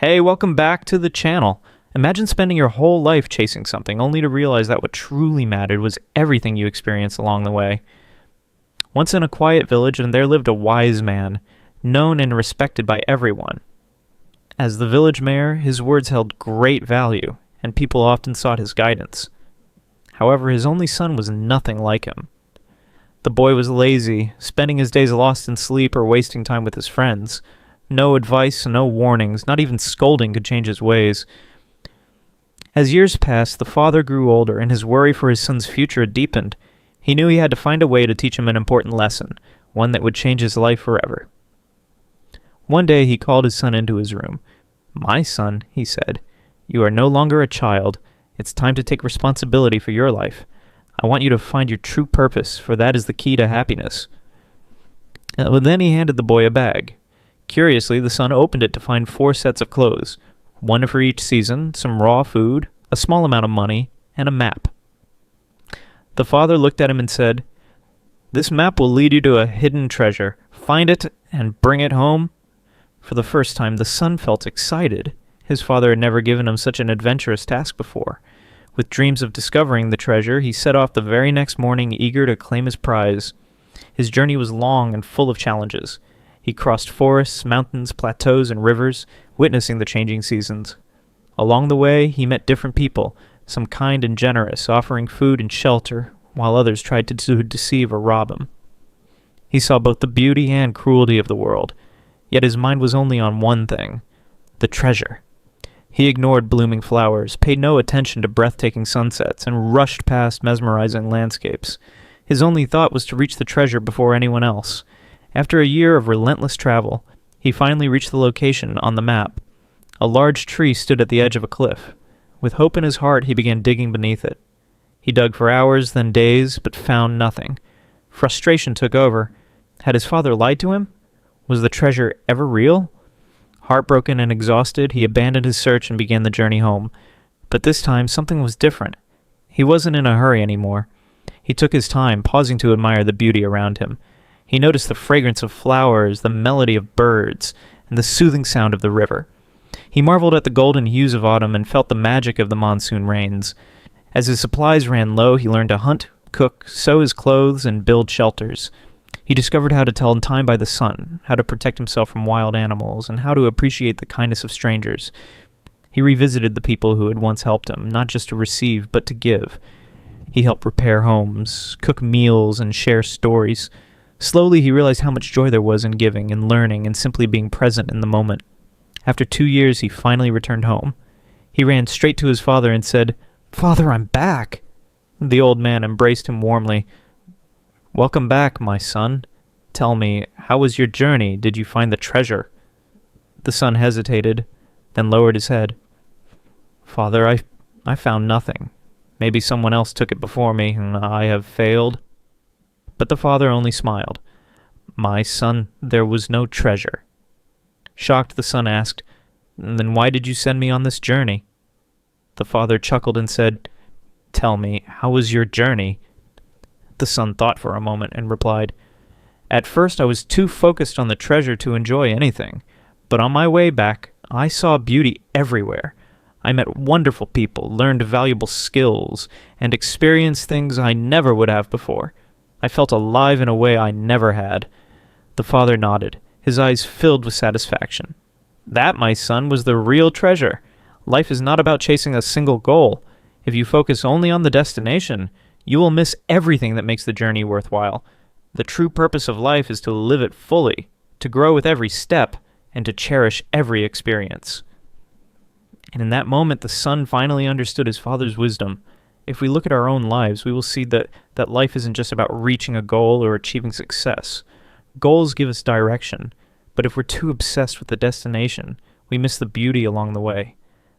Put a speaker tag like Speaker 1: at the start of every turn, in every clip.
Speaker 1: Hey, welcome back to the channel. Imagine spending your whole life chasing something, only to realize that what truly mattered was everything you experienced along the way. Once in a quiet village, and there lived a wise man, known and respected by everyone. As the village mayor, his words held great value, and people often sought his guidance. However, his only son was nothing like him. The boy was lazy, spending his days lost in sleep or wasting time with his friends. No advice, no warnings, not even scolding could change his ways. As years passed, the father grew older, and his worry for his son's future deepened. He knew he had to find a way to teach him an important lesson, one that would change his life forever. One day he called his son into his room. "My son," he said, "you are no longer a child. It's time to take responsibility for your life. I want you to find your true purpose, for that is the key to happiness." Then he handed the boy a bag. Curiously, the son opened it to find 4 sets of clothes, one for each season, some raw food, a small amount of money, and a map. The father looked at him and said, "This map will lead you to a hidden treasure. Find it and bring it home." For the first time, the son felt excited. His father had never given him such an adventurous task before. With dreams of discovering the treasure, he set off the very next morning, eager to claim his prize. His journey was long and full of challenges. He crossed forests, mountains, plateaus, and rivers, witnessing the changing seasons. Along the way, he met different people, some kind and generous, offering food and shelter, while others tried to deceive or rob him. He saw both the beauty and cruelty of the world, yet his mind was only on one thing: the treasure. He ignored blooming flowers, paid no attention to breathtaking sunsets, and rushed past mesmerizing landscapes. His only thought was to reach the treasure before anyone else. After a year of relentless travel, he finally reached the location on the map. A large tree stood at the edge of a cliff. With hope in his heart, he began digging beneath it. He dug for hours, then days, but found nothing. Frustration took over. Had his father lied to him? Was the treasure ever real? Heartbroken and exhausted, he abandoned his search and began the journey home. But this time, something was different. He wasn't in a hurry anymore. He took his time, pausing to admire the beauty around him. He noticed the fragrance of flowers, the melody of birds, and the soothing sound of the river. He marveled at the golden hues of autumn and felt the magic of the monsoon rains. As his supplies ran low, he learned to hunt, cook, sew his clothes, and build shelters. He discovered how to tell time by the sun, how to protect himself from wild animals, and how to appreciate the kindness of strangers. He revisited the people who had once helped him, not just to receive, but to give. He helped repair homes, cook meals, and share stories. Slowly, he realized how much joy there was in giving and learning and simply being present in the moment. After 2 years, he finally returned home. He ran straight to his father and said, "Father, I'm back." The old man embraced him warmly. "Welcome back, my son. Tell me, how was your journey? Did you find the treasure?" The son hesitated, then lowered his head. "Father, I found nothing. Maybe someone else took it before me, and I have failed." But the father only smiled. "My son, there was no treasure." Shocked, the son asked, "Then why did you send me on this journey?" The father chuckled and said, "Tell me, how was your journey?" The son thought for a moment and replied, "At first I was too focused on the treasure to enjoy anything, but on my way back, I saw beauty everywhere. I met wonderful people, learned valuable skills, and experienced things I never would have before. I felt alive in a way I never had." The father nodded, his eyes filled with satisfaction. "That, my son, was the real treasure. Life is not about chasing a single goal. If you focus only on the destination, you will miss everything that makes the journey worthwhile. The true purpose of life is to live it fully, to grow with every step, and to cherish every experience." And in that moment, the son finally understood his father's wisdom. If we look at our own lives, we will see that life isn't just about reaching a goal or achieving success. Goals give us direction, but if we're too obsessed with the destination, we miss the beauty along the way.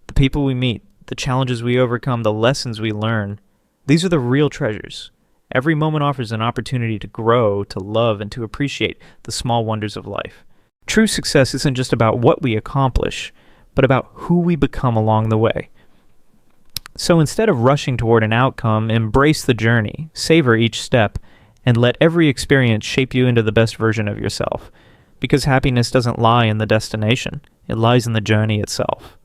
Speaker 1: The people we meet, the challenges we overcome, the lessons we learn, these are the real treasures. Every moment offers an opportunity to grow, to love, and to appreciate the small wonders of life. True success isn't just about what we accomplish, but about who we become along the way. So instead of rushing toward an outcome, embrace the journey, savor each step, and let every experience shape you into the best version of yourself. Because happiness doesn't lie in the destination. it lies in the journey itself.